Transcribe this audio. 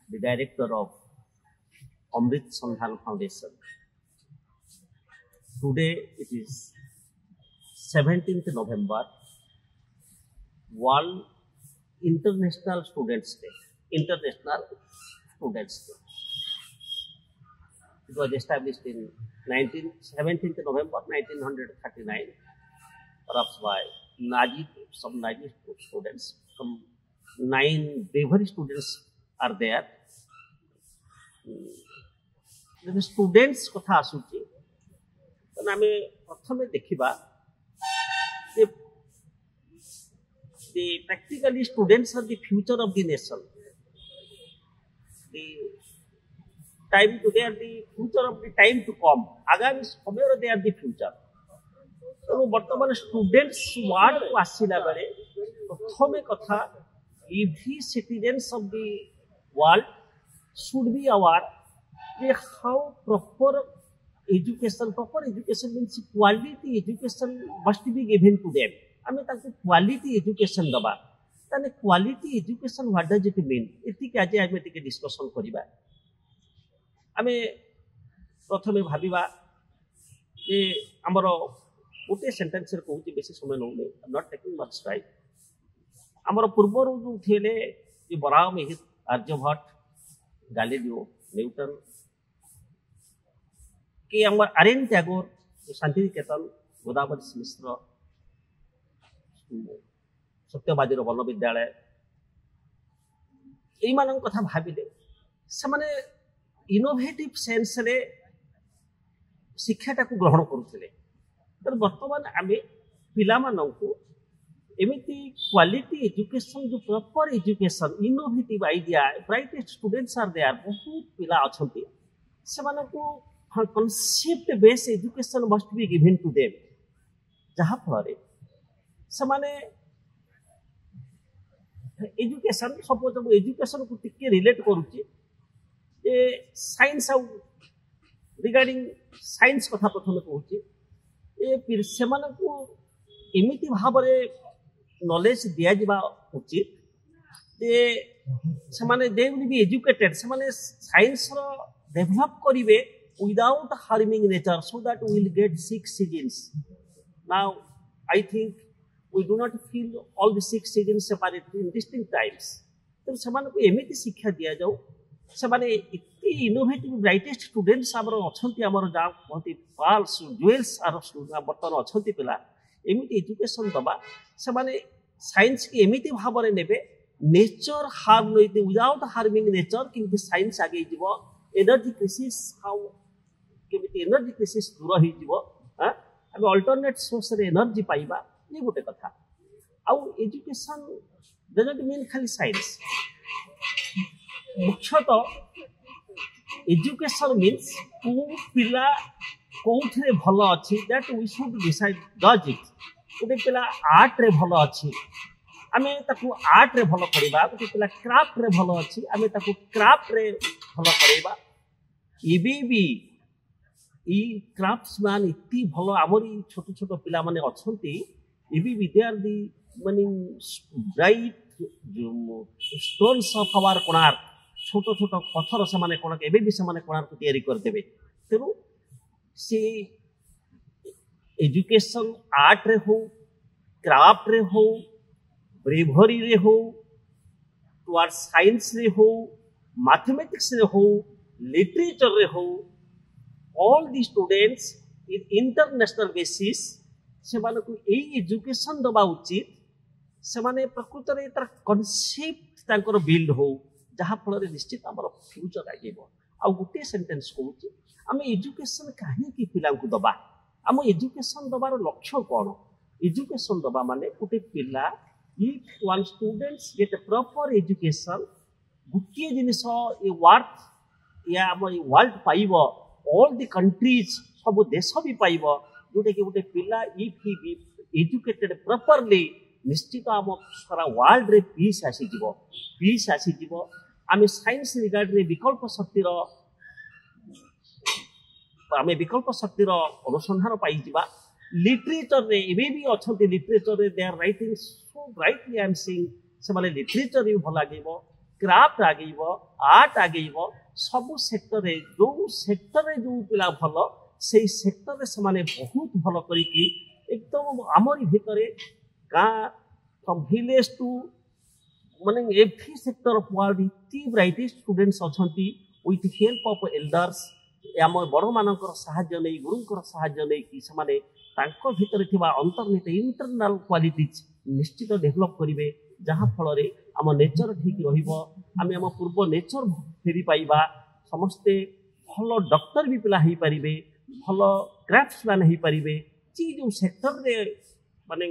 the director of Amrit Sandhan Foundation. Today it is 17th November, World International Students Day. International Students Day. It was established in 17th November 1939, perhaps by some Nazi students. Some 9 bravery students are there. The students कथा आसुची तो आमे प्रथमे देखिबा the practically students are the future of the nation. The time to they are the future of the time to come. आगामी समय रे they are the future. तो वर्तमान students वार्ड को आसीला बेले प्रथमे कथा every citizens of the world should be aware that how proper education means quality education must be given to them. आमे ताको क्वालिटी एजुकेशन दबा ताने quality education what does it mean इति के आज आमे टिके डिस्कशन करिबा। आमे प्रथमे भाबिबा जे हमरो ओटे सेंटेंस रे कहूची बेसी समय नउले I am not taking much time. हमरो पूर्वरु जो थेले जे बराम एहि आर्यभट्ट गैलीलियो न्यूटन के हमर आर्यन टैगोर शांति निकेतन गोदावरी मिश्र सत्यवादी वन विद्यालय यही कथा भाविले से माने इनोवेटिव सेंस रे शिक्षाटा को ग्रहण करुले। तर वर्तमान आमे पिला मानकु एमिति क्वालिटी एजुकेशन जो proper education innovative idea brightest students are there बहुत पिला अछंती से मानकु concept based education must be given to them जहा फल समाने एजुकेशन सपोज एजुकेशन को टिके रिलेट करूची जे साइंस रिगार्डिंग साइंस कथा प्रथम कहूची ए सेमान को एमिति भाबरे नॉलेज दिया जिबा उचित जे सेमाने दे विल बी एजुकेटेड सेमाने साइंस रो डेवलप करिवे without harming nature so that we will get 6 seasons. Now I think we do not feel all the 6 seasons separately in distinct times. तो समान को एमिति शिक्षा दिया जाऊ समाने इतनी इनोवेटिव ब्राइटेस्ट स्टूडेंट्स हमर अछंती हमर जा बहुत पाल्स ज्वेल्स आर बर्तन अछंती पिला एमिति एजुकेशन दबा समाने साइंस की एमिति भाबरे नेबे नेचर हार्म नइते विदाउट हार्मिंग नेचर किंतु साइंस आगे जीवो एनर्जी क्राइसिस हाउ केमिति एनर्जी क्राइसिस दूर होई जीवो हां हम अल्टरनेट सोर्स रे एनर्जी पाइबा ये गोटे कथा। आउ एजुकेशन डजंट मीन खाली साइंस मुख्यतः एजुकेशन मीन्स को पिला कोथरे भलो अछि दैट वी शुड डिसाइड जज इट। गोटे पिला आर्ट रे भलो अछि आमे ताकू आर्ट रे भलो करिबा गोटे पिला क्राफ्ट रे भलो अछि आमे ताकू क्राफ्ट रे भलो करिबा। इबीबी ई क्राफ्ट्समैन इति भलो आमरी छोट छोट पिला माने अछंती इबीबी they are the meaning bright stones of our Konark छोट छोट पत्थर से माने कोणार्क एबे भी से माने कोणार्क तैयारी कर देबे। तेनु से एजुकेशन आर्ट रे हो क्राफ्ट रे हो ब्रेवरी रे हो टुवर्ड साइंस रे हो मैथमेटिक्स रे हो लिटरेचर रे हो all the students in international basis से माने को ए एजुकेशन दबा उचित से माने प्रकृत रे तर कांसेप्ट तांकर बिल्ड हो जहा फल रे निश्चित हमर फ्यूचर आइबो। आ गुटे सेंटेंस कहूची हम एजुकेशन काहे की पिला को दबा हम एजुकेशन दबार लक्ष्य कोन एजुकेशन दबा माने गुटे पिला if one students get a proper education गुटे जिनिस ए वर्थ या हम वर्ल्ड पाइबो ऑल द कंट्रीज सब देश भी पाइबो जोटे कि गोटे पिला if he be educated properly निश्चित आम सारा वर्ल्ड रे पीस आसी जीवो आमे साइंस रिगार्ड रे विकल्प शक्तिर अनुसंधान पाई जिबा। लिटरेचर रे एबे भी अछंती लिटरेचर रे they are writing so brightly I am saying से माने लिटरेचर भी भल लागेबो क्राफ्ट आगेब आर्ट आगेब सब सेक्टर जो सेक्टर जो पिला भल से सेक्टर से माने बहुत भल करिकी एकदम आमरी भितर गाँ फ्रॉम विलेज टू माने एवरी सेक्टर ऑफ वर्ल्ड इति ब्राइटेस्ट स्टूडेंट्स अछंती विथ हेल्प ऑफ एल्डर्स आम बड़ मानकर साहाय्य नहीं गुरुंकर साहाय्य नहीं कि से तांको भितर थिबा अंतर्निहित इंटरनल क्वालिटीज निश्चित डेभलप करिवे जहाँ फल आम नेचर ठीक रहिबो आम आम पूर्व नेचर फेरी पाइबा समस्ते भल डॉक्टर भी पिला हो पारे भल क्राफ्ट्समैन हो पारे जी जो सेक्टर रे माने